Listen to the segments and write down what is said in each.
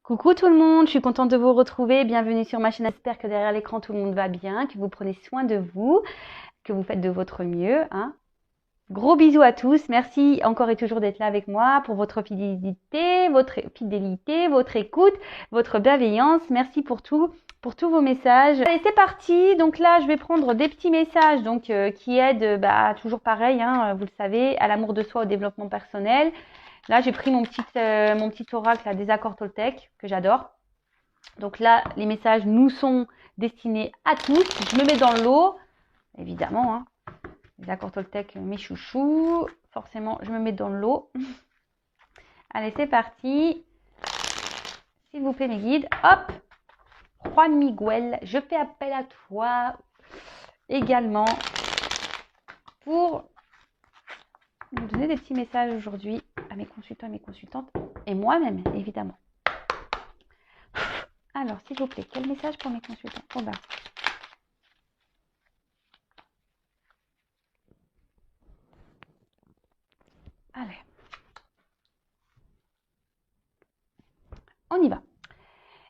Coucou tout le monde, je suis contente de vous retrouver. Bienvenue sur ma chaîne. J'espère que derrière l'écran tout le monde va bien, que vous prenez soin de vous, que vous faites de votre mieux. Gros bisous à tous. Merci encore et toujours d'être là avec moi pour votre fidélité, votre écoute, votre bienveillance. Merci pour tout, pour tous vos messages. Allez, c'est parti. Donc là, je vais prendre des petits messages qui aident, toujours pareil, vous le savez, à l'amour de soi, au développement personnel. Là, j'ai pris mon petit oracle à des accords Toltec que j'adore. Donc là, les messages nous sont destinés à tous. Je me mets dans l'eau, évidemment. Les accords Toltec, mes chouchous. Forcément, je me mets dans l'eau. Allez, c'est parti. S'il vous plaît, mes guides. Hop. Juan Miguel, je fais appel à toi également pour nous donner des petits messages aujourd'hui à mes consultants et mes consultantes et moi-même, évidemment. Alors, s'il vous plaît, quel message pour mes consultants? Allez. On y va.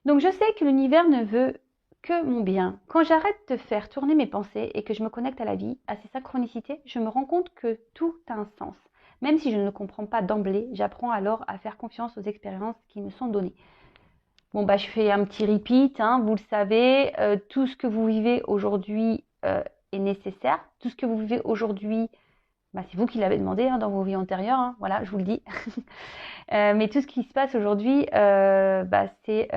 Donc, je sais que l'univers ne veut que mon bien. Quand j'arrête de faire tourner mes pensées et que je me connecte à la vie, à ses synchronicités, je me rends compte que tout a un sens. Même si je ne le comprends pas d'emblée, j'apprends alors à faire confiance aux expériences qui me sont données. Bon, je fais un petit repeat, vous le savez, tout ce que vous vivez aujourd'hui est nécessaire. Tout ce que vous vivez aujourd'hui, c'est vous qui l'avez demandé dans vos vies antérieures, voilà, je vous le dis. Mais tout ce qui se passe aujourd'hui, c'est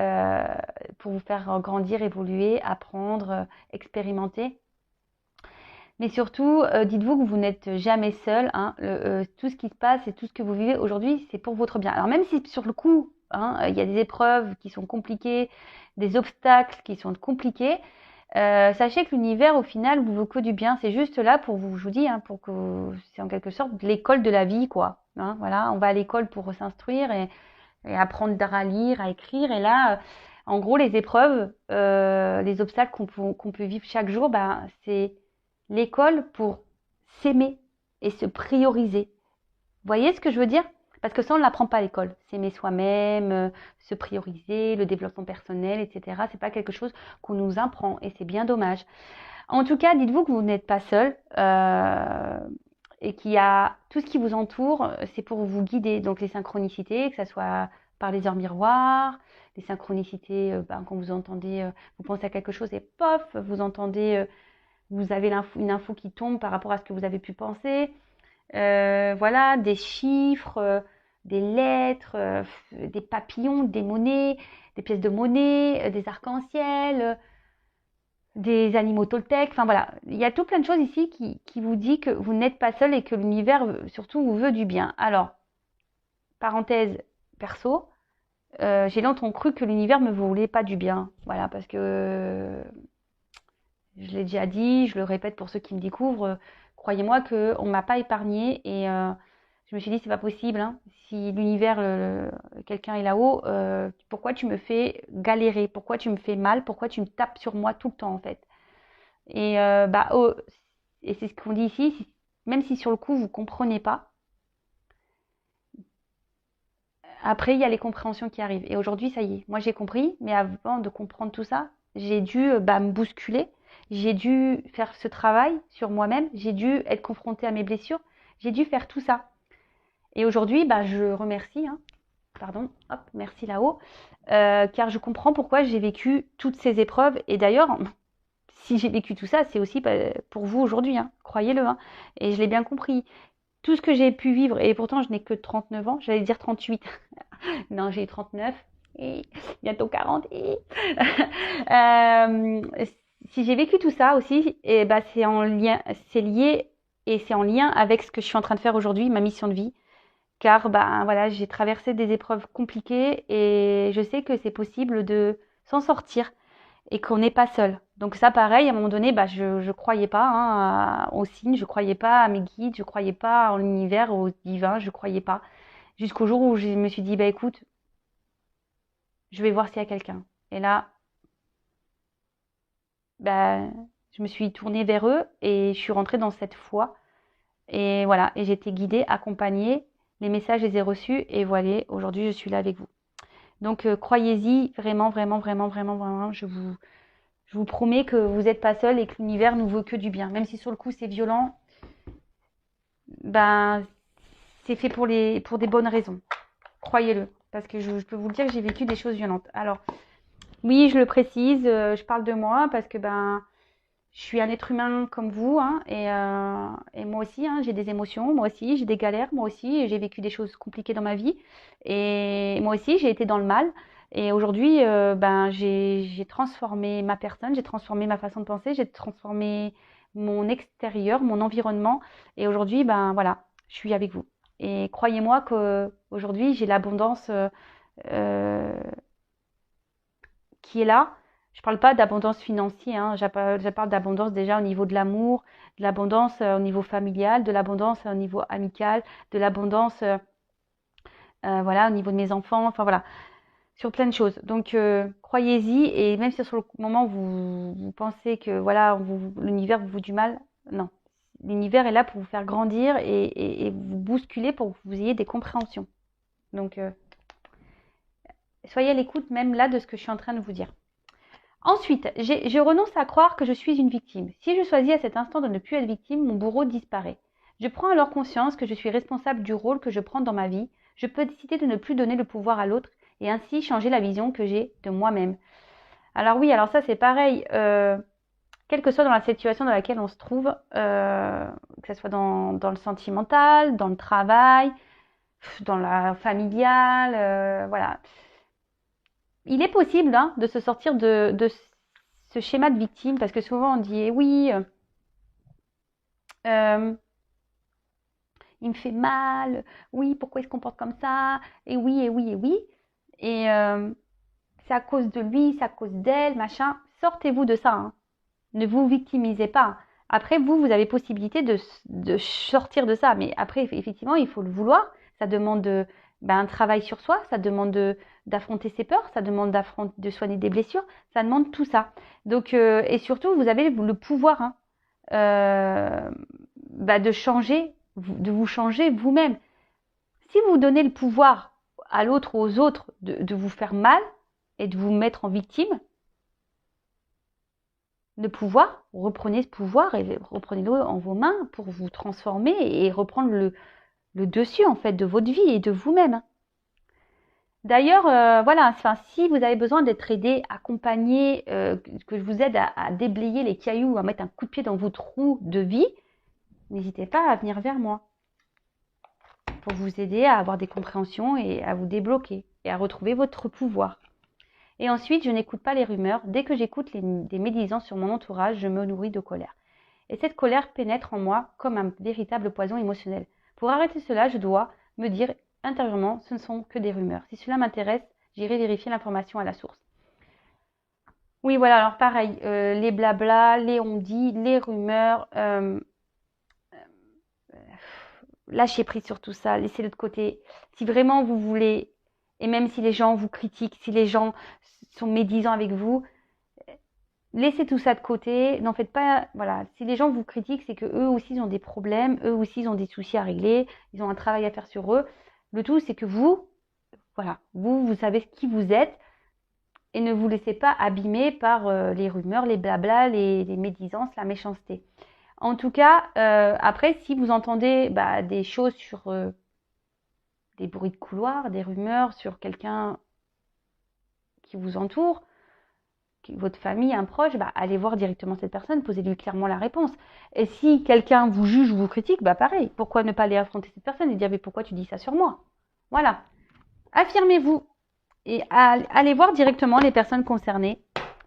pour vous faire grandir, évoluer, apprendre, expérimenter. Mais surtout, dites-vous que vous n'êtes jamais seul. Tout ce qui se passe et tout ce que vous vivez aujourd'hui, c'est pour votre bien. Alors même si sur le coup, il y a des épreuves qui sont compliquées, des obstacles qui sont compliqués, sachez que l'univers, au final, vous veut que du bien. C'est juste là pour vous, je vous dis, pour que c'est en quelque sorte l'école de la vie, quoi. Voilà, on va à l'école pour s'instruire et apprendre à lire, à écrire. Et là, en gros, les épreuves, les obstacles qu'on peut vivre chaque jour, c'est l'école pour s'aimer et se prioriser. Vous voyez ce que je veux dire? Parce que ça, on ne l'apprend pas à l'école. S'aimer soi-même, se prioriser, le développement personnel, etc. C'est pas quelque chose qu'on nous apprend et c'est bien dommage. En tout cas, dites-vous que vous n'êtes pas seul et qu'il y a tout ce qui vous entoure, c'est pour vous guider. Donc les synchronicités, que ce soit par les heures miroirs, les synchronicités, quand vous entendez, vous pensez à quelque chose et pof, vous entendez, vous avez une info qui tombe par rapport à ce que vous avez pu penser. Voilà, des chiffres, des lettres, des papillons, des monnaies, des pièces de monnaie, des arcs-en-ciel, des animaux Toltec. Enfin voilà, il y a tout plein de choses ici qui vous dit que vous n'êtes pas seul et que l'univers surtout vous veut du bien. Alors, parenthèse perso, j'ai longtemps cru que l'univers ne me voulait pas du bien. Voilà, parce que je l'ai déjà dit, je le répète pour ceux qui me découvrent, croyez-moi qu'on ne m'a pas épargnée et je me suis dit c'est pas possible. Si l'univers, quelqu'un est là-haut, pourquoi tu me fais galérer? Pourquoi tu me fais mal? Pourquoi tu me tapes sur moi tout le temps en fait? Et et c'est ce qu'on dit ici, même si sur le coup vous comprenez pas, après il y a les compréhensions qui arrivent. Et aujourd'hui ça y est, moi j'ai compris, mais avant de comprendre tout ça, j'ai dû me bousculer. J'ai dû faire ce travail sur moi-même, j'ai dû être confrontée à mes blessures, j'ai dû faire tout ça. Et aujourd'hui, je remercie, merci là-haut, car je comprends pourquoi j'ai vécu toutes ces épreuves. Et d'ailleurs, si j'ai vécu tout ça, c'est aussi pour vous aujourd'hui, croyez-le. Et je l'ai bien compris. Tout ce que j'ai pu vivre, et pourtant je n'ai que 39 ans, j'allais dire 38. Non, j'ai 39, et bientôt 40. Si j'ai vécu tout ça aussi, c'est en lien, c'est lié et c'est en lien avec ce que je suis en train de faire aujourd'hui, ma mission de vie. Car voilà, j'ai traversé des épreuves compliquées et je sais que c'est possible de s'en sortir et qu'on n'est pas seul. Donc ça, pareil, à un moment donné, je croyais pas aux signes, je croyais pas à mes guides, je croyais pas en l'univers, au divin, je croyais pas. Jusqu'au jour où je me suis dit, écoute, je vais voir s'il y a quelqu'un. Et là, je me suis tournée vers eux et je suis rentrée dans cette foi. Et voilà, et j'ai été guidée, accompagnée. Les messages, je les ai reçus et voilà, aujourd'hui, je suis là avec vous. Donc, croyez-y, vraiment, vraiment, vraiment, vraiment, vraiment, je vous promets que vous n'êtes pas seul et que l'univers nous veut que du bien. Même si sur le coup, c'est violent, ben, c'est fait pour des bonnes raisons. Croyez-le. Parce que je peux vous le dire que j'ai vécu des choses violentes. Alors, oui, je le précise, je parle de moi parce que je suis un être humain comme vous, hein, et moi aussi, hein, j'ai des émotions, moi aussi, j'ai des galères, moi aussi, j'ai vécu des choses compliquées dans ma vie, et moi aussi, j'ai été dans le mal. Et aujourd'hui, j'ai transformé ma personne, j'ai transformé ma façon de penser, j'ai transformé mon extérieur, mon environnement, et aujourd'hui, voilà, je suis avec vous. Et croyez-moi qu'aujourd'hui, j'ai l'abondance euh, qui est là. Je ne parle pas d'abondance financière, hein. Je parle d'abondance déjà au niveau de l'amour, de l'abondance au niveau familial, de l'abondance au niveau amical, de l'abondance voilà, au niveau de mes enfants, enfin voilà, sur plein de choses. Donc croyez-y, et même si sur le moment vous pensez que voilà, l'univers vous veut du mal, non. L'univers est là pour vous faire grandir et vous bousculer pour que vous ayez des compréhensions. Donc soyez à l'écoute même là de ce que je suis en train de vous dire. Ensuite, je renonce à croire que je suis une victime. Si je choisis à cet instant de ne plus être victime, mon bourreau disparaît. Je prends alors conscience que je suis responsable du rôle que je prends dans ma vie. Je peux décider de ne plus donner le pouvoir à l'autre et ainsi changer la vision que j'ai de moi-même. Alors oui, alors ça c'est pareil. Quelle que soit dans la situation dans laquelle on se trouve, que ce soit dans le sentimental, dans le travail, dans la familiale, voilà. Il est possible de se sortir de ce schéma de victime, parce que souvent on dit oui, il me fait mal, oui, pourquoi il se comporte comme ça, et oui, et oui, et oui, et c'est à cause de lui, c'est à cause d'elle, machin. Sortez-vous de ça, hein. Ne vous victimisez pas. Après, vous avez possibilité de sortir de ça, mais après, effectivement, il faut le vouloir. Ça demande un travail sur soi, ça demande d'affronter ses peurs, ça demande de soigner des blessures, ça demande tout ça. Donc, et surtout, vous avez le pouvoir, hein, de changer, de vous changer vous-même. Si vous donnez le pouvoir à l'autre ou aux autres de vous faire mal et de vous mettre en victime, le pouvoir, reprenez ce pouvoir et reprenez-le en vos mains pour vous transformer et reprendre le dessus en fait de votre vie et de vous-même. D'ailleurs, voilà, si vous avez besoin d'être aidé, accompagné, que je vous aide à déblayer les cailloux, à mettre un coup de pied dans vos trous de vie, n'hésitez pas à venir vers moi pour vous aider à avoir des compréhensions et à vous débloquer et à retrouver votre pouvoir. Et ensuite, je n'écoute pas les rumeurs. Dès que j'écoute des médisances sur mon entourage, je me nourris de colère. Et cette colère pénètre en moi comme un véritable poison émotionnel. Pour arrêter cela, je dois me dire intérieurement, ce ne sont que des rumeurs. Si cela m'intéresse, j'irai vérifier l'information à la source. Oui, voilà, alors pareil, les blabla, les on-dit, les rumeurs, lâchez prise sur tout ça, laissez-le de côté. Si vraiment vous voulez, et même si les gens vous critiquent, si les gens sont médisants avec vous, laissez tout ça de côté. N'en faites pas, voilà. Si les gens vous critiquent, c'est que eux aussi ils ont des problèmes, eux aussi ils ont des soucis à régler, ils ont un travail à faire sur eux. Le tout, c'est que vous, voilà, vous savez qui vous êtes et ne vous laissez pas abîmer par les rumeurs, les blabla, les médisances, la méchanceté. En tout cas, après, si vous entendez des choses sur des bruits de couloir, des rumeurs sur quelqu'un qui vous entoure, votre famille, un proche, allez voir directement cette personne, posez-lui clairement la réponse. Et si quelqu'un vous juge ou vous critique, pareil, pourquoi ne pas aller affronter cette personne et dire mais pourquoi tu dis ça sur moi? Voilà. Affirmez-vous et allez voir directement les personnes concernées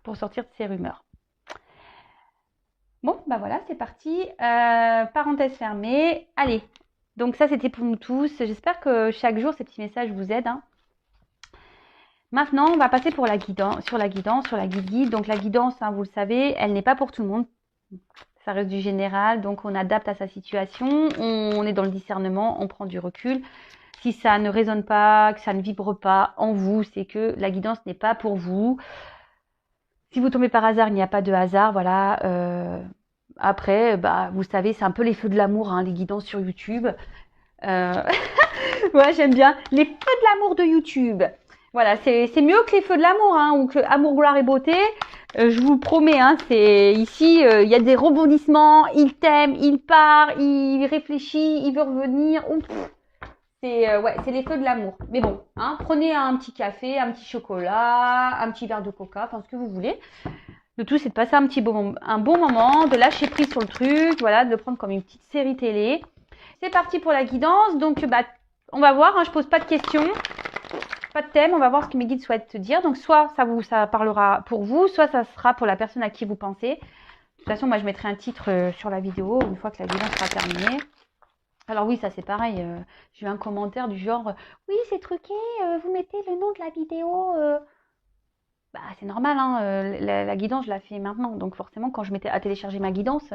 pour sortir de ces rumeurs. Bon, voilà, c'est parti. Parenthèse fermée. Allez, donc ça c'était pour nous tous. J'espère que chaque jour ces petits messages vous aident, hein. Maintenant, on va passer sur la guidance, sur la guide-guide. Donc la guidance, hein, vous le savez, elle n'est pas pour tout le monde. Ça reste du général, donc on adapte à sa situation. On est dans le discernement, on prend du recul. Si ça ne résonne pas, que ça ne vibre pas en vous, c'est que la guidance n'est pas pour vous. Si vous tombez par hasard, il n'y a pas de hasard, voilà. Après, vous savez, c'est un peu les feux de l'amour, hein, les guidances sur YouTube. Ouais, j'aime bien les feux de l'amour de YouTube. Voilà, c'est mieux que les feux de l'amour, hein, ou que amour, gloire et beauté. Je vous promets, hein, c'est ici, il y a des rebondissements. Il t'aime, il part, il réfléchit, il veut revenir. Ouf. Ouais, c'est les feux de l'amour. Mais bon, hein, prenez un petit café, un petit chocolat, un petit verre de coca, enfin ce que vous voulez. Le tout, c'est de passer un bon moment, de lâcher prise sur le truc, voilà, de le prendre comme une petite série télé. C'est parti pour la guidance. Donc, bah, on va voir. Hein, je pose pas de questions. Pas de thème, on va voir ce que mes guides souhaitent te dire. Donc soit ça parlera pour vous, soit ça sera pour la personne à qui vous pensez. De toute façon, moi je mettrai un titre sur la vidéo une fois que la vidéo sera terminée. Alors oui, ça c'est pareil, j'ai eu un commentaire du genre oui c'est truqué, vous mettez le nom de la vidéo. Bah c'est normal, hein, la guidance je la fais maintenant. Donc forcément quand je mettais à télécharger ma guidance,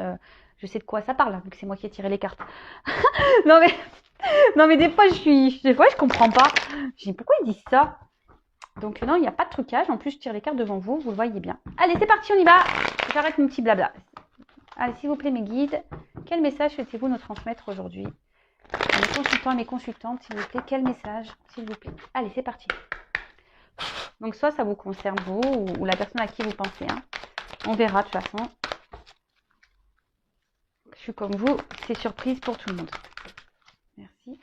je sais de quoi ça parle, vu que c'est moi qui ai tiré les cartes. non mais non mais des fois je comprends pas. Je dis pourquoi ils disent ça? Donc non, il n'y a pas de trucage. En plus, je tire les cartes devant vous, vous le voyez bien. Allez, c'est parti, on y va. J'arrête mon petit blabla. Allez, s'il vous plaît, mes guides, quel message souhaitez-vous nous transmettre aujourd'hui? À mes consultants et mes consultantes, s'il vous plaît, quel message, s'il vous plaît? Allez, c'est parti. Donc soit ça vous concerne vous ou la personne à qui vous pensez. Hein. On verra de toute façon. Je suis comme vous, c'est surprise pour tout le monde. Merci.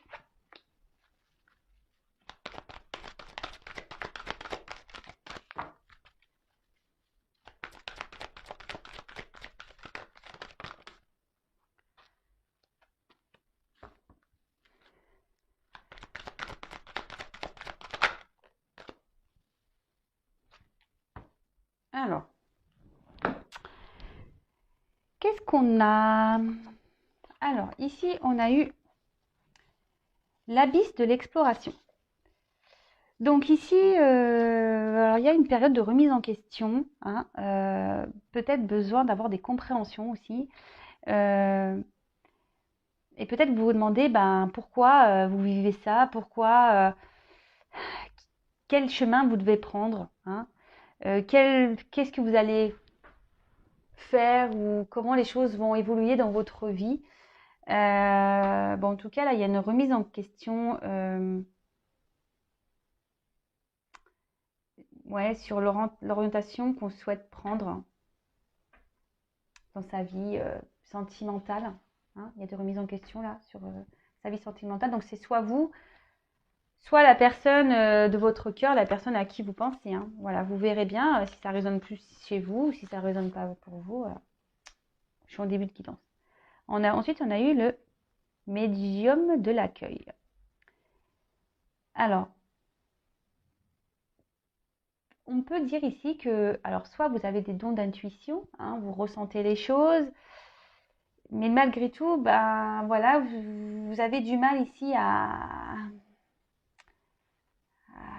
Alors, qu'est-ce qu'on a? Alors, ici, on a eu l'abysse de l'exploration. Donc ici, alors il y a une période de remise en question, hein, peut-être besoin d'avoir des compréhensions aussi. Et peut-être vous vous demandez ben, pourquoi vous vivez ça, quel chemin vous devez prendre, hein, qu'est-ce que vous allez faire ou comment les choses vont évoluer dans votre vie. Bon, en tout cas, là, il y a une remise en question ouais, sur l'orientation qu'on souhaite prendre dans sa vie sentimentale. Hein. Il y a des remises en question là sur sa vie sentimentale. Donc c'est soit vous, soit la personne de votre cœur, la personne à qui vous pensez. Hein. Voilà, vous verrez bien si ça résonne plus chez vous ou si ça résonne pas pour vous. Je suis en début de guidance. Ensuite, on a eu le médium de l'accueil. Alors, on peut dire ici que, alors soit vous avez des dons d'intuition, hein, vous ressentez les choses, mais malgré tout, ben voilà, vous avez du mal ici à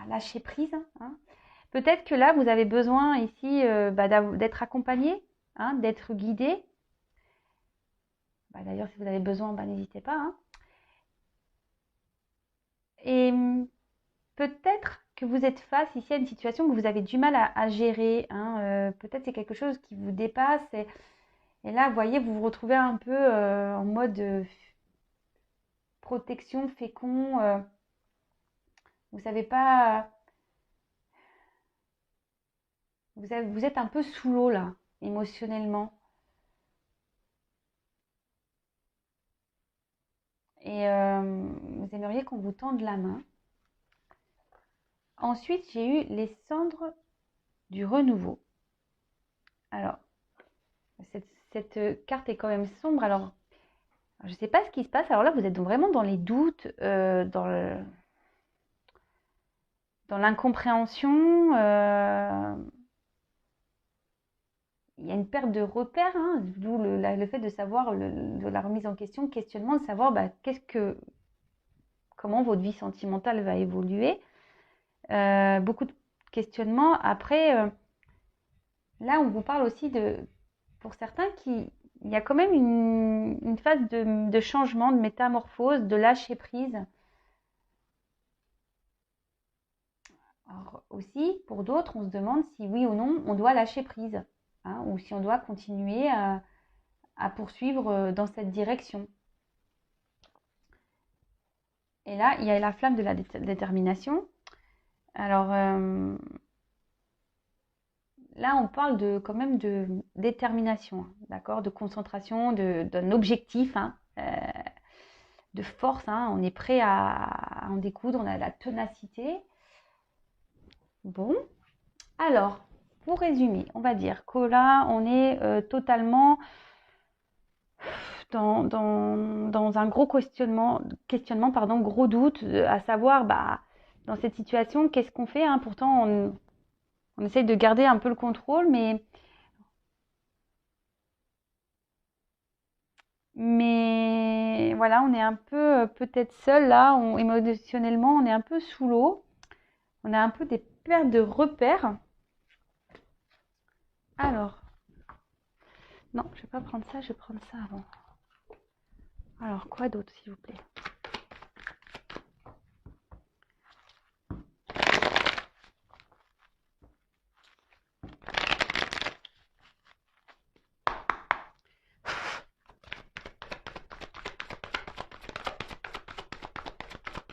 lâcher prise. Hein. Peut-être que là, vous avez besoin ici d'être accompagné, hein, d'être guidé. Bah, d'ailleurs, si vous avez besoin, n'hésitez pas. Hein. Et peut-être que vous êtes face ici à une situation que vous avez du mal à gérer. Hein. Peut-être c'est quelque chose qui vous dépasse. Et là, vous voyez, vous vous retrouvez un peu en mode protection, fécond. Vous savez pas. Vous êtes un peu sous l'eau là, émotionnellement. Et vous aimeriez qu'on vous tende la main. Ensuite, j'ai eu les cendres du renouveau. Alors, cette carte est quand même sombre. Alors, je ne sais pas ce qui se passe. Alors là, vous êtes vraiment dans les doutes, dans l'incompréhension. Il y a une perte de repères, hein, d'où le fait de savoir de la remise en question, le questionnement, de savoir comment votre vie sentimentale va évoluer. Beaucoup de questionnements. Après, là, on vous parle aussi pour certains, il y a quand même une phase de changement, de métamorphose, de lâcher prise. Alors aussi, pour d'autres, on se demande si oui ou non, on doit lâcher prise, hein, ou si on doit continuer à poursuivre dans cette direction. Et là, il y a la flamme de la détermination. Alors là, on parle quand même de détermination, hein, d'accord, de concentration, d'un objectif, hein, de force. Hein, on est prêt à en découdre, on a la ténacité. Bon, alors, pour résumer, on va dire que là, on est totalement dans un gros questionnement, pardon, gros doute, à savoir, bah, dans cette situation, qu'est-ce qu'on fait, hein. Pourtant, on essaye de garder un peu le contrôle, mais voilà, on est un peu peut-être seul là, émotionnellement, on est un peu sous l'eau, on a un peu des pertes de repères. Alors, non, je vais pas prendre ça, je vais prendre ça avant. Alors, quoi d'autre, s'il vous plaît?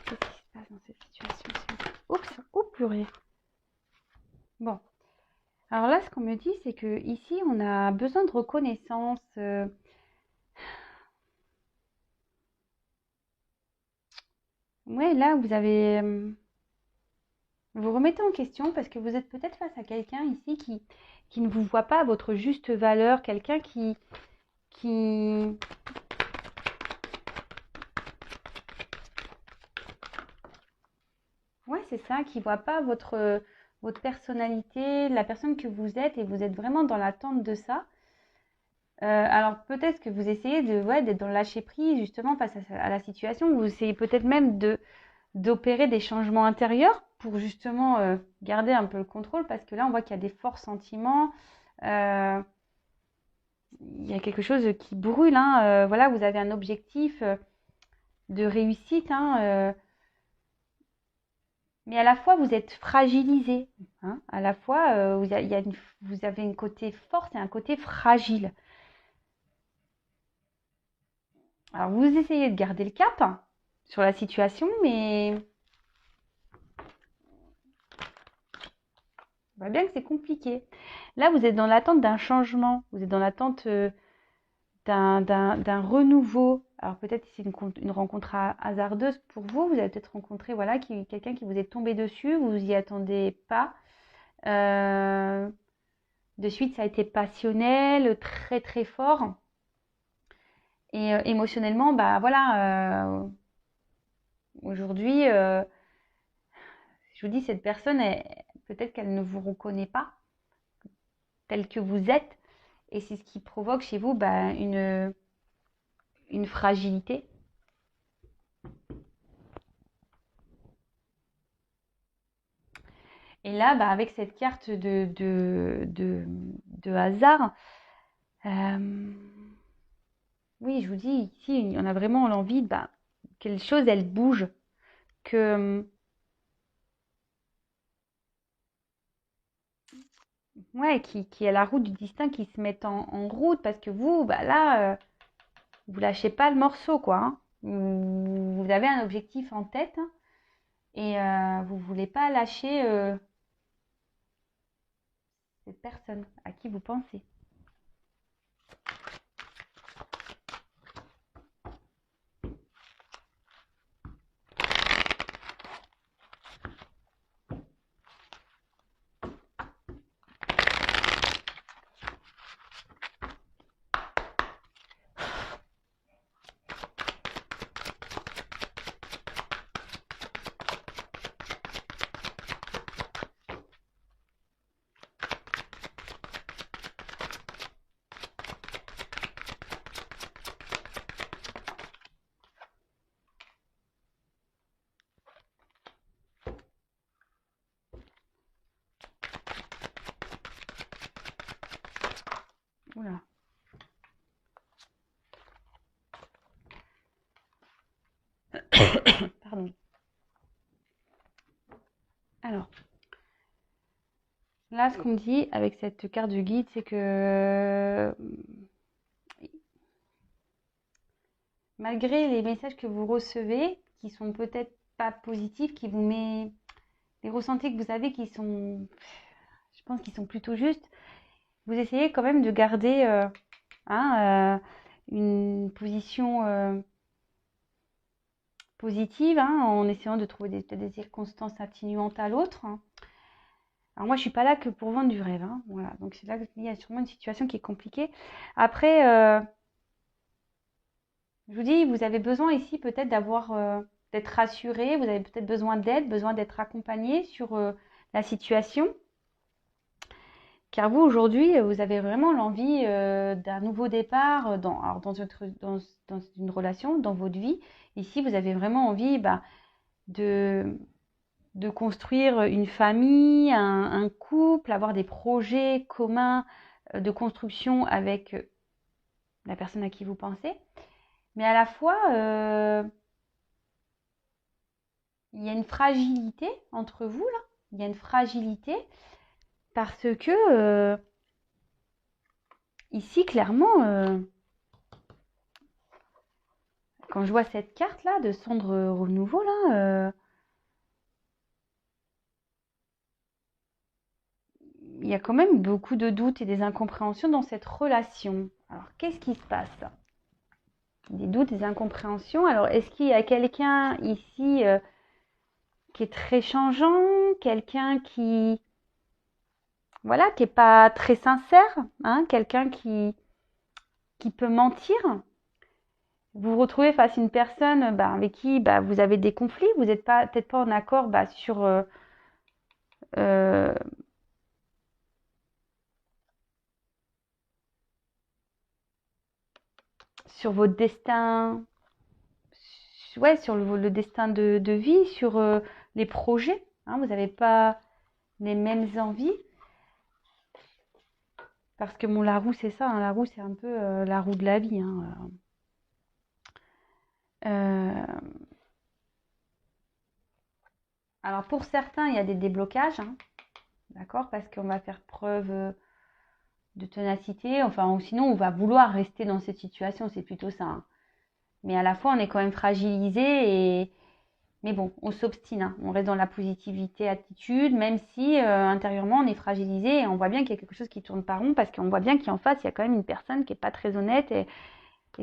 Qu'est-ce qui se passe dans cette situation? Oups, oups, purée. Bon, alors là, ce qu'on me dit, c'est que ici, on a besoin de reconnaissance. Ouais, là, vous remettez en question parce que vous êtes peut-être face à quelqu'un ici qui ne vous voit pas à votre juste valeur, quelqu'un qui... Ouais, c'est ça, qui voit pas votre personnalité, la personne que vous êtes et vous êtes vraiment dans l'attente de ça. Alors peut-être que vous essayez d'être dans le lâcher prise justement face à la situation. Vous essayez peut-être même d'opérer des changements intérieurs pour justement garder un peu le contrôle parce que là on voit qu'il y a des forts sentiments. Euh, il y a quelque chose qui brûle. Hein. Voilà, vous avez un objectif de réussite. Hein, mais à la fois vous êtes fragilisé. Hein. À la fois vous avez un côté force et un côté fragile. Alors vous essayez de garder le cap hein, sur la situation, mais on voit bien que c'est compliqué. Là, vous êtes dans l'attente d'un changement, vous êtes dans l'attente d'un renouveau. Alors peut-être que c'est une rencontre hasardeuse pour vous. Vous avez peut-être rencontré voilà, quelqu'un qui vous est tombé dessus, vous n'y attendez pas. Euh, de suite, ça a été passionnel, très très fort. Et émotionnellement, bah voilà, aujourd'hui, je vous dis, cette personne, peut-être qu'elle ne vous reconnaît pas tel que vous êtes. Et c'est ce qui provoque chez vous bah, une fragilité. Et là, bah, avec cette carte de hasard, euh, oui, je vous dis, ici, on a vraiment l'envie bah, que les choses, elles bougent. Que, ouais, qui est la route du destin qui se met en route parce que vous, bah, là, vous lâchez pas le morceau, quoi. Hein. Vous avez un objectif en tête hein, et vous voulez pas lâcher cette personne à qui vous pensez. Oula. Pardon. Alors, là, ce qu'on me dit avec cette carte du guide, c'est que malgré les messages que vous recevez, qui sont peut-être pas positifs, qui vous met les ressentis que vous avez qui sont, je pense qu'ils sont plutôt justes. Vous essayez quand même de garder une position positive, en essayant de trouver des circonstances atténuantes à l'autre. Alors moi, je suis pas là que pour vendre du rêve. Voilà. Donc c'est là qu'il y a sûrement une situation qui est compliquée. Après, je vous dis, vous avez besoin ici peut-être d'être rassuré, vous avez peut-être besoin d'aide, besoin d'être accompagné sur la situation. Car vous, aujourd'hui, vous avez vraiment l'envie d'un nouveau départ dans une relation, dans votre vie. Ici, vous avez vraiment envie de construire une famille, un couple, avoir des projets communs de construction avec la personne à qui vous pensez. Mais à la fois, il y a une fragilité entre vous, là. Il y a une fragilité parce que ici, clairement, quand je vois cette carte-là de cendre renouveau, là, il y a quand même beaucoup de doutes et des incompréhensions dans cette relation. Alors, qu'est-ce qui se passe? Des doutes, des incompréhensions. Alors, est-ce qu'il y a quelqu'un ici qui est très changeant, quelqu'un qui, voilà, qui est pas très sincère, quelqu'un qui peut mentir? Vous vous retrouvez face à une personne avec qui vous avez des conflits, vous n'êtes peut-être pas en accord sur euh, sur votre destin, ouais, sur le destin de vie, sur les projets. Vous n'avez pas les mêmes envies. Parce que la roue, c'est ça. La roue, c'est un peu la roue de la vie. Alors, pour certains, il y a des déblocages. D'accord? Parce qu'on va faire preuve de ténacité. Enfin, ou sinon, on va vouloir rester dans cette situation. C'est plutôt ça. Mais à la fois, on est quand même fragilisé. Mais bon, on s'obstine. On reste dans la positivité, attitude, même si intérieurement, on est fragilisé. Et on voit bien qu'il y a quelque chose qui tourne pas rond. Parce qu'on voit bien qu'en face, il y a quand même une personne qui n'est pas très honnête. Et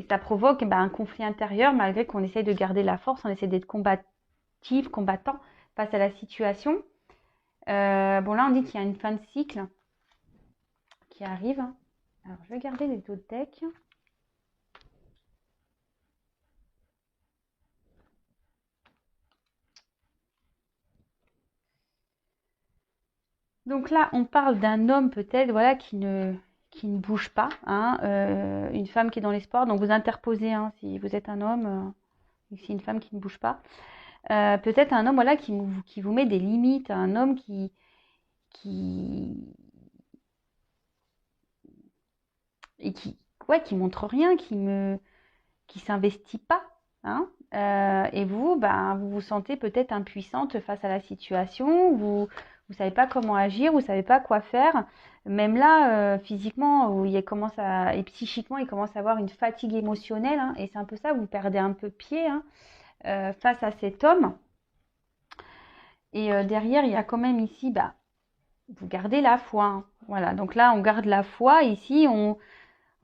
ça provoque un conflit intérieur, malgré qu'on essaye de garder la force. On essaie d'être combattant face à la situation. Bon, là, on dit qu'il y a une fin de cycle qui arrive. Alors, je vais garder les autres decks. Donc là, on parle d'un homme peut-être, voilà, qui ne bouge pas, une femme qui est dans l'espoir. Donc vous interposez, si vous êtes un homme, si une femme qui ne bouge pas. Peut-être un homme, voilà, qui vous met des limites, un homme qui montre rien, qui s'investit pas, et vous, vous vous sentez peut-être impuissante face à la situation. Vous savez pas comment agir, vous savez pas quoi faire. Même là, physiquement, où et psychiquement, il commence à avoir une fatigue émotionnelle, et c'est un peu ça, vous perdez un peu pied face à cet homme. Et derrière, il y a quand même ici, vous gardez la foi. Voilà, donc là, on garde la foi. Ici, on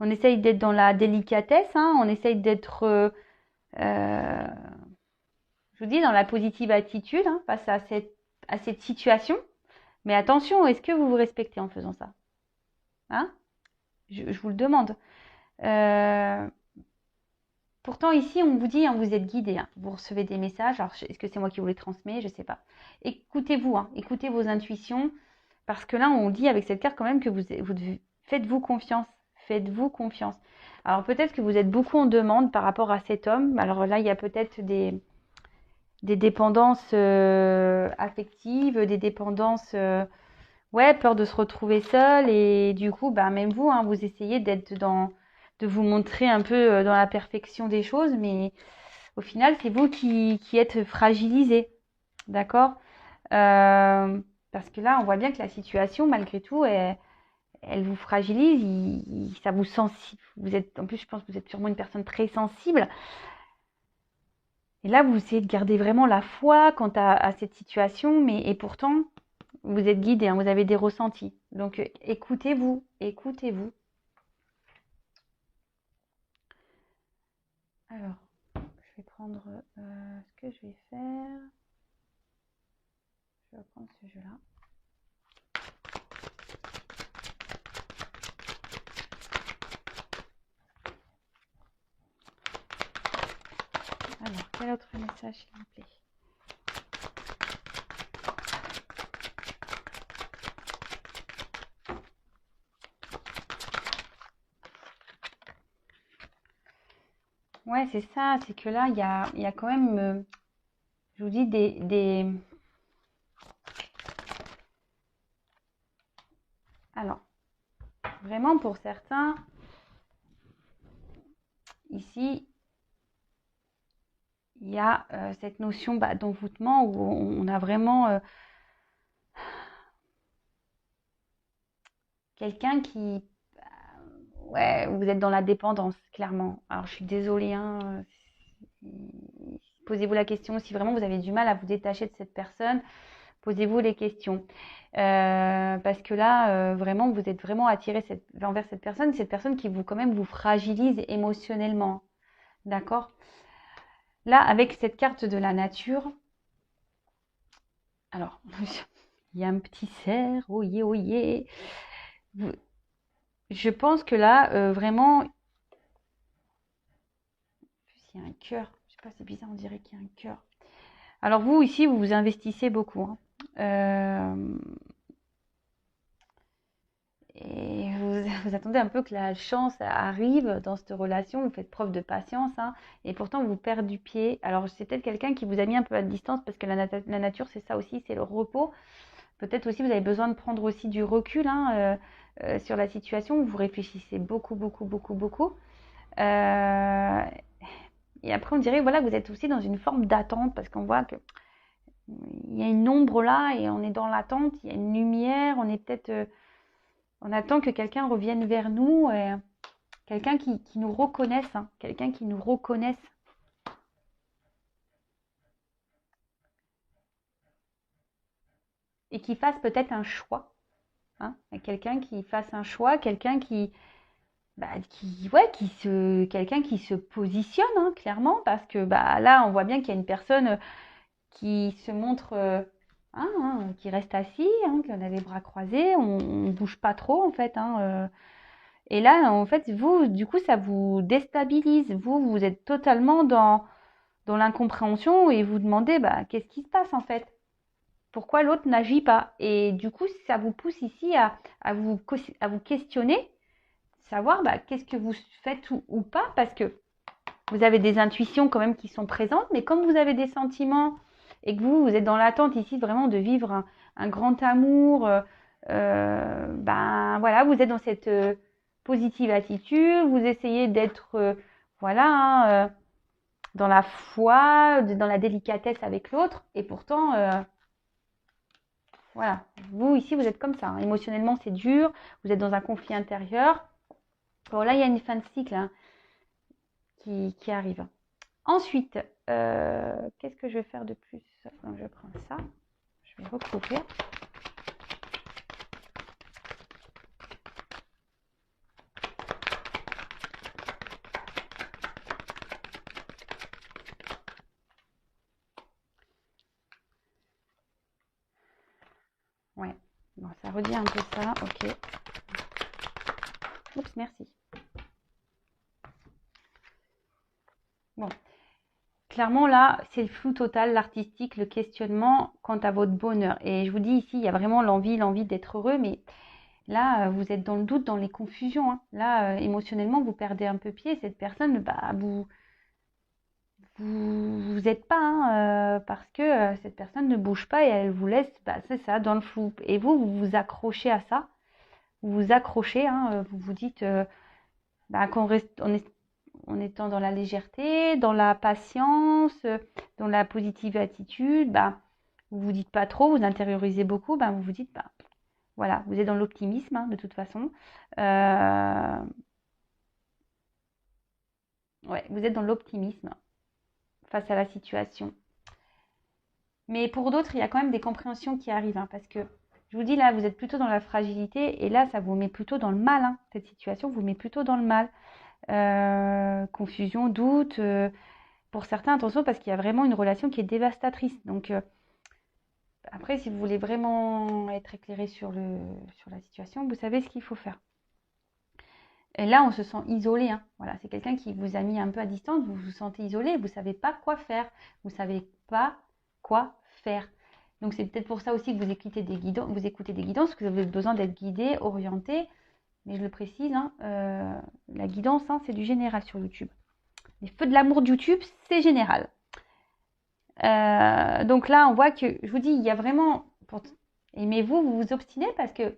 essaye d'être dans la délicatesse, on essaye d'être, je vous dis, dans la positive attitude face à cette situation. Mais attention, est-ce que vous vous respectez en faisant ça? Je vous le demande. Pourtant, ici, on vous dit, vous êtes guidé. Vous recevez des messages. Alors, est-ce que c'est moi qui vous les transmets? Je ne sais pas. Écoutez-vous, écoutez vos intuitions. Parce que là, on dit avec cette carte quand même que faites-vous confiance. Faites-vous confiance. Alors, peut-être que vous êtes beaucoup en demande par rapport à cet homme. Alors là, il y a peut-être des dépendances affectives, des dépendances... peur de se retrouver seul. Et du coup, même vous, vous essayez de vous montrer un peu dans la perfection des choses. Mais au final, c'est vous qui êtes fragilisé. D'accord? Parce que là, on voit bien que la situation, malgré tout, elle vous fragilise, ça vous sensible. En plus, je pense que vous êtes sûrement une personne très sensible. Et là, vous essayez de garder vraiment la foi quant à cette situation, mais et pourtant, vous êtes guidé, hein, vous avez des ressentis. Donc, écoutez-vous, écoutez-vous. Alors, je vais prendre ce que je vais faire. Je vais prendre ce jeu-là. Alors, quel autre message, s'il vous plaît? Ouais, c'est ça, c'est que là, il y a quand même, je vous dis, Alors, vraiment pour certains, ici, il y a cette notion d'envoûtement où on a vraiment quelqu'un qui... Ouais, vous êtes dans la dépendance, clairement. Alors, je suis désolée, hein, posez-vous la question si vraiment vous avez du mal à vous détacher de cette personne. Posez-vous les questions. Parce que là, vraiment, vous êtes vraiment attiré envers cette personne qui vous, quand même, vous fragilise émotionnellement. D'accord? Là, avec cette carte de la nature, alors, il y a un petit cerf, oyez, oyez. Je pense que là, vraiment, il y a un cœur. Je sais pas, c'est bizarre, on dirait qu'il y a un cœur. Alors vous, ici, vous vous investissez beaucoup, hein. Et vous attendez un peu que la chance arrive dans cette relation, vous faites preuve de patience, hein, et pourtant vous perdez du pied. Alors c'est peut-être quelqu'un qui vous a mis un peu à distance parce que la nature c'est ça aussi, c'est le repos. Peut-être aussi vous avez besoin de prendre aussi du recul, hein, sur la situation, vous réfléchissez beaucoup, beaucoup, beaucoup, beaucoup. Euh, et après on dirait voilà, vous êtes aussi dans une forme d'attente parce qu'on voit que il y a une ombre là et on est dans l'attente, il y a une lumière, on est peut-être... on attend que quelqu'un revienne vers nous, quelqu'un qui nous reconnaisse, hein, quelqu'un qui nous reconnaisse. Et qui fasse peut-être un choix. Hein, quelqu'un qui fasse un choix, quelqu'un quelqu'un qui se positionne, hein, clairement, parce que là, on voit bien qu'il y a une personne qui se montre, qui reste assis, hein, qui a les bras croisés, on ne bouge pas trop, en fait, hein, et là, en fait, vous, du coup, ça vous déstabilise. Vous êtes totalement dans l'incompréhension et vous demandez, qu'est-ce qui se passe en fait? Pourquoi l'autre n'agit pas? Et du coup, ça vous pousse ici à à vous questionner, savoir qu'est-ce que vous faites ou pas, parce que vous avez des intuitions quand même qui sont présentes, mais comme vous avez des sentiments et que vous êtes dans l'attente ici vraiment de vivre un grand amour, voilà, vous êtes dans cette positive attitude, vous essayez d'être, voilà, hein, dans la foi, dans la délicatesse avec l'autre, et pourtant, voilà, vous ici, vous êtes comme ça, hein. Émotionnellement, c'est dur, vous êtes dans un conflit intérieur. Bon, là, il y a une fin de cycle, hein, qui arrive. Ensuite, qu'est-ce que je vais faire de plus? Donc, je prends ça, je vais recouvrir. Ouais, bon, ça redit un peu ça, ok. Oups, merci. Bon, clairement là, c'est le flou total, l'artistique, le questionnement quant à votre bonheur. Et je vous dis ici, il y a vraiment l'envie d'être heureux, mais là, vous êtes dans le doute, dans les confusions, hein. Là, émotionnellement, vous perdez un peu pied. Cette personne, vous êtes pas, hein, parce que cette personne ne bouge pas et elle vous laisse, c'est ça, dans le flou. Et vous vous accrochez à ça. Vous vous accrochez, hein, vous vous dites qu'on reste, en étant dans la légèreté, dans la patience, dans la positive attitude, vous vous dites pas trop, vous intériorisez beaucoup, vous vous dites, voilà, vous êtes dans l'optimisme, hein, de toute façon. Ouais, vous êtes dans l'optimisme. face à la situation. Mais pour d'autres, il y a quand même des compréhensions qui arrivent, hein, parce que je vous dis là, vous êtes plutôt dans la fragilité et là, ça vous met plutôt dans le mal. Hein. Cette situation vous met plutôt dans le mal. Confusion, doute. Pour certains, attention, parce qu'il y a vraiment une relation qui est dévastatrice. Donc, après, si vous voulez vraiment être éclairé sur la situation, vous savez ce qu'il faut faire. Et là, on se sent isolé. Hein. Voilà, c'est quelqu'un qui vous a mis un peu à distance, vous vous sentez isolé, vous ne savez pas quoi faire. Vous ne savez pas quoi faire. Donc, c'est peut-être pour ça aussi que vous écoutez des guidances, parce que vous avez besoin d'être guidé, orienté. Mais je le précise, hein, la guidance, hein, c'est du général sur YouTube. Les feux de l'amour de YouTube, c'est général. Donc là, on voit que, je vous dis, il y a vraiment... Aimez-vous, vous vous obstinez parce que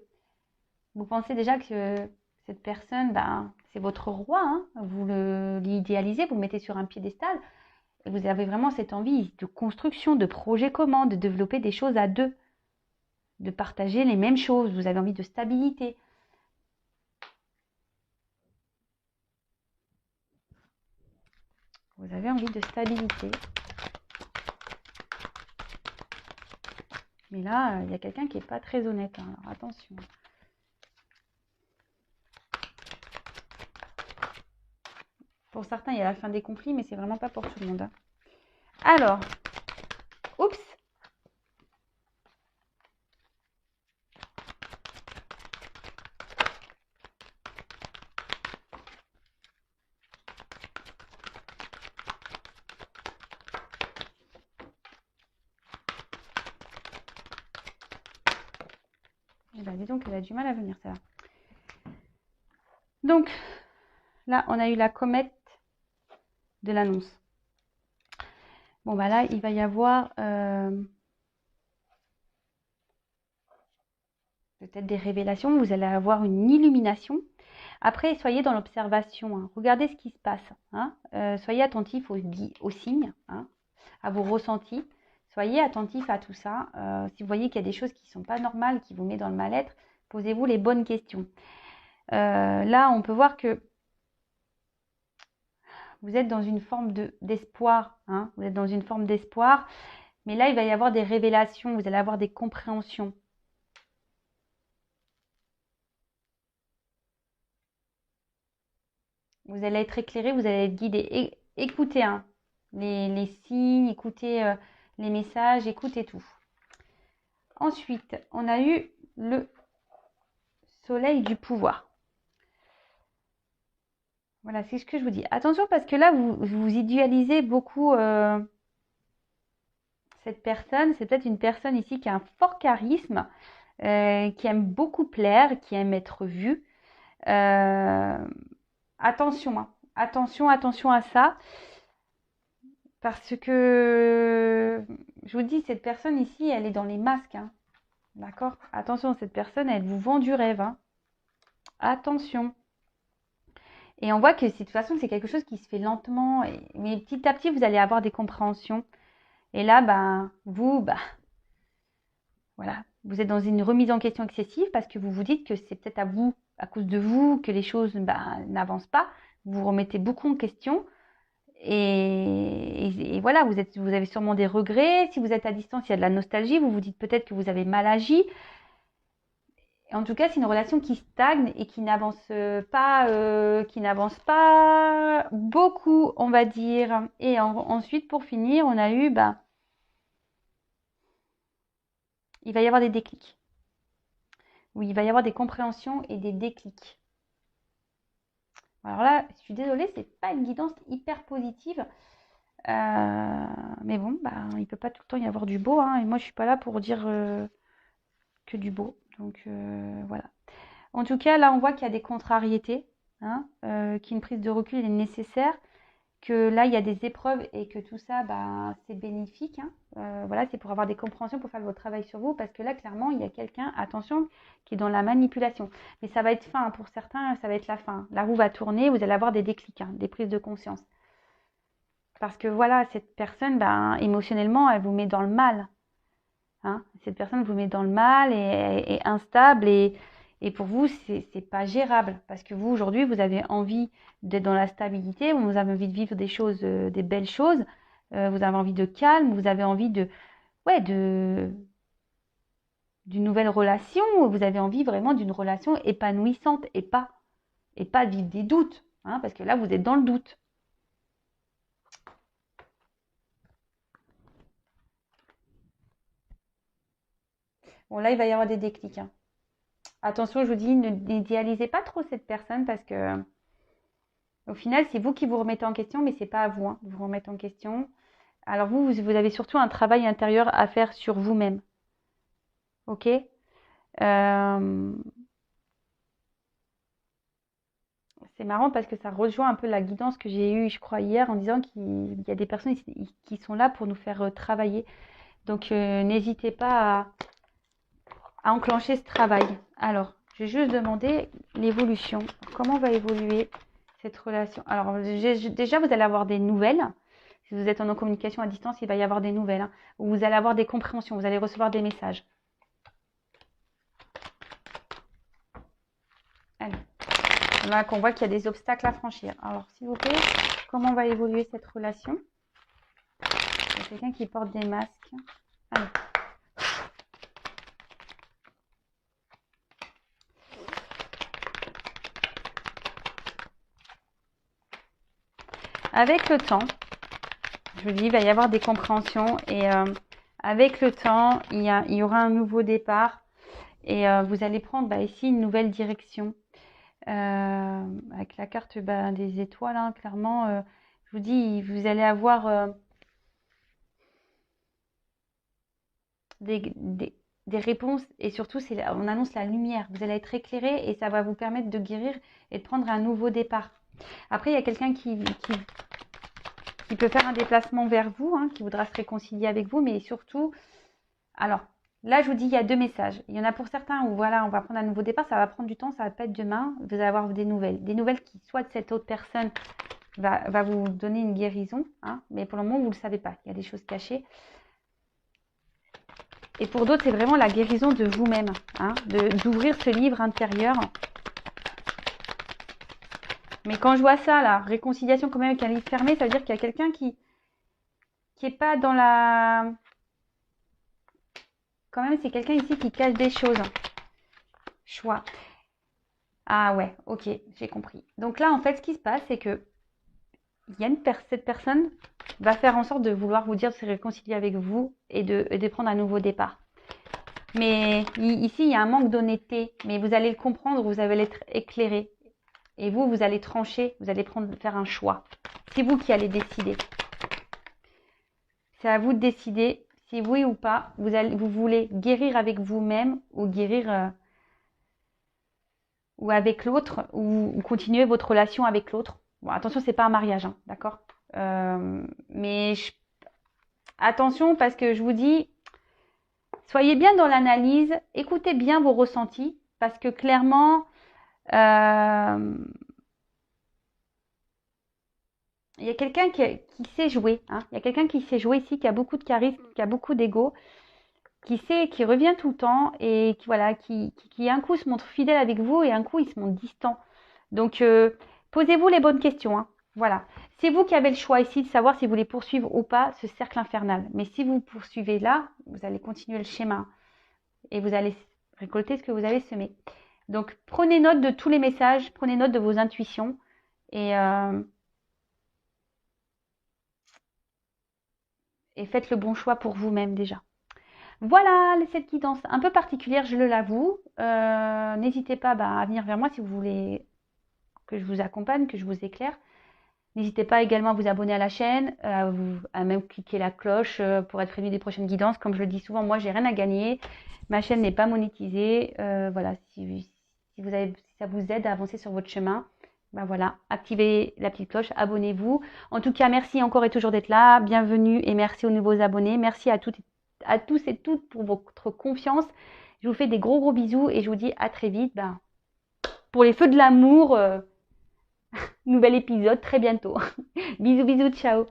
vous pensez déjà que cette personne, ben, c'est votre roi. Hein, vous l'idéalisez, vous le mettez sur un piédestal. Et vous avez vraiment cette envie de construction, de projet commun, de développer des choses à deux. De partager les mêmes choses. Vous avez envie de stabilité. Vous avez envie de stabilité. Mais là, il y a quelqu'un qui n'est pas très honnête. Hein, alors attention. Pour certains, il y a la fin des conflits, mais c'est vraiment pas pour tout le monde. Hein. Alors, oups. Eh ben, dis donc, elle a du mal à venir, ça. Donc, là, on a eu la comète de l'annonce. Bon, bah là, il va y avoir peut-être des révélations. Vous allez avoir une illumination. Après, soyez dans l'observation. Hein. Regardez ce qui se passe. Hein. Soyez attentif aux signes, hein, à vos ressentis. Soyez attentif à tout ça. Si vous voyez qu'il y a des choses qui ne sont pas normales, qui vous mettent dans le mal-être, posez-vous les bonnes questions. Là, on peut voir que vous êtes dans une forme d'espoir. Hein. Vous êtes dans une forme d'espoir. Mais là, il va y avoir des révélations. Vous allez avoir des compréhensions. Vous allez être éclairé, vous allez être guidé. Écoutez hein, les signes, écoutez les messages, écoutez tout. Ensuite, on a eu le soleil du pouvoir. Voilà, c'est ce que je vous dis. Attention parce que là, vous idéalisez beaucoup cette personne. C'est peut-être une personne ici qui a un fort charisme, qui aime beaucoup plaire, qui aime être vue. Attention, hein. Attention à ça. Parce que, je vous dis, cette personne ici, elle est dans les masques. Hein. D'accord? Attention, cette personne, elle vous vend du rêve. Hein. Attention. Et on voit que de toute façon, c'est quelque chose qui se fait lentement. Mais petit à petit, vous allez avoir des compréhensions. Et là, voilà. Vous êtes dans une remise en question excessive parce que vous vous dites que c'est peut-être à cause de vous, que les choses n'avancent pas. Vous vous remettez beaucoup en question. Et voilà, vous avez sûrement des regrets. Si vous êtes à distance, il y a de la nostalgie. Vous vous dites peut-être que vous avez mal agi. En tout cas, c'est une relation qui stagne et qui n'avance pas beaucoup, on va dire. Et ensuite, pour finir, on a eu, il va y avoir des déclics. Oui, il va y avoir des compréhensions et des déclics. Alors là, je suis désolée, c'est pas une guidance hyper positive. Mais bon, il ne peut pas tout le temps y avoir du beau. Hein, et moi, je suis pas là pour dire que du beau. Donc, voilà. En tout cas, là, on voit qu'il y a des contrariétés, hein, qu'une prise de recul est nécessaire, que là, il y a des épreuves et que tout ça, c'est bénéfique. Hein. Voilà, c'est pour avoir des compréhensions, pour faire votre travail sur vous, parce que là, clairement, il y a quelqu'un, attention, qui est dans la manipulation. Mais ça va être fin, hein, pour certains, ça va être la fin. La roue va tourner, vous allez avoir des déclics, hein, des prises de conscience. Parce que voilà, cette personne, émotionnellement, elle vous met dans le mal. Hein. Cette personne vous met dans le mal et instable et pour vous, c'est pas gérable. Parce que vous, aujourd'hui, vous avez envie d'être dans la stabilité, vous avez envie de vivre des choses, des belles choses. vous avez envie de calme, vous avez envie ouais, d'une nouvelle relation, vous avez envie vraiment d'une relation épanouissante et pas vivre des doutes, hein, parce que là, vous êtes dans le doute. Bon, là, il va y avoir des déclics, hein. Attention, je vous dis, n'idéalisez pas trop cette personne parce que au final, c'est vous qui vous remettez en question, mais c'est pas à vous, hein, de vous remettre en question. Alors vous avez surtout un travail intérieur à faire sur vous-même. Ok? C'est marrant parce que ça rejoint un peu la guidance que j'ai eue, je crois, hier, en disant qu'il y a des personnes qui sont là pour nous faire travailler. Donc n'hésitez pas à enclencher ce travail. Alors, je vais juste demander l'évolution. Comment va évoluer cette relation? Alors, déjà, vous allez avoir des nouvelles. Si vous êtes en communication à distance, il va y avoir des nouvelles, hein, où vous allez avoir des compréhensions, vous allez recevoir des messages. Allez. Là, qu'on voit qu'il y a des obstacles à franchir. Alors, s'il vous plaît, comment va évoluer cette relation? Il y a quelqu'un qui porte des masques. Allez. Avec le temps, je vous dis, il va y avoir des compréhensions et avec le temps, il y aura un nouveau départ et vous allez prendre ici une nouvelle direction. Avec la carte des étoiles, hein, clairement, je vous dis, vous allez avoir des réponses et surtout, on annonce la lumière. Vous allez être éclairé et ça va vous permettre de guérir et de prendre un nouveau départ. Après, il y a quelqu'un qui peut faire un déplacement vers vous, hein, qui voudra se réconcilier avec vous, mais surtout, alors, là, je vous dis, il y a deux messages. Il y en a pour certains où, voilà, on va prendre un nouveau départ, ça va prendre du temps, ça va pas être demain, vous allez avoir des nouvelles. Des nouvelles qui, soit de cette autre personne, va vous donner une guérison, hein, mais pour le moment, vous ne le savez pas. Il y a des choses cachées. Et pour d'autres, c'est vraiment la guérison de vous-même, hein, d'ouvrir ce livre intérieur. Mais quand je vois ça, là, réconciliation quand même avec un livre fermé, ça veut dire qu'il y a quelqu'un qui est pas dans la... Quand même, c'est quelqu'un ici qui cache des choses. Choix. Ah ouais, ok, j'ai compris. Donc là, en fait, ce qui se passe, c'est que cette personne va faire en sorte de vouloir vous dire de se réconcilier avec vous et de prendre un nouveau départ. Mais ici, il y a un manque d'honnêteté, mais vous allez le comprendre, vous allez être éclairé. Et vous allez trancher, vous allez faire un choix. C'est vous qui allez décider. C'est à vous de décider si oui ou pas, vous voulez guérir avec vous-même ou guérir ou avec l'autre ou continuer votre relation avec l'autre. Bon, attention, c'est pas un mariage, hein, d'accord, mais attention parce que je vous dis, soyez bien dans l'analyse, écoutez bien vos ressentis parce que clairement, il y a quelqu'un qui sait jouer, hein. Il y a quelqu'un qui sait jouer ici, qui a beaucoup de charisme, qui a beaucoup d'ego, qui revient tout le temps et qui un coup se montre fidèle avec vous et un coup il se montre distant. Donc posez-vous les bonnes questions, hein. Voilà. C'est vous qui avez le choix ici de savoir si vous voulez poursuivre ou pas ce cercle infernal. Mais si vous poursuivez là, vous allez continuer le schéma et vous allez récolter ce que vous avez semé. Donc prenez note de tous les messages, prenez note de vos intuitions et faites le bon choix pour vous-même déjà. Voilà cette guidance un peu particulière, je le l'avoue. N'hésitez pas à venir vers moi si vous voulez que je vous accompagne, que je vous éclaire. N'hésitez pas également à vous abonner à la chaîne, à même cliquer la cloche pour être prévenu des prochaines guidances. Comme je le dis souvent, moi, j'ai rien à gagner. Ma chaîne n'est pas monétisée. Voilà, si ça vous aide à avancer sur votre chemin, voilà, activez la petite cloche, abonnez-vous. En tout cas, merci encore et toujours d'être là. Bienvenue et merci aux nouveaux abonnés. Merci à tous et toutes pour votre confiance. Je vous fais des gros bisous et je vous dis à très vite. Pour les feux de l'amour, nouvel épisode très bientôt. Bisous, ciao.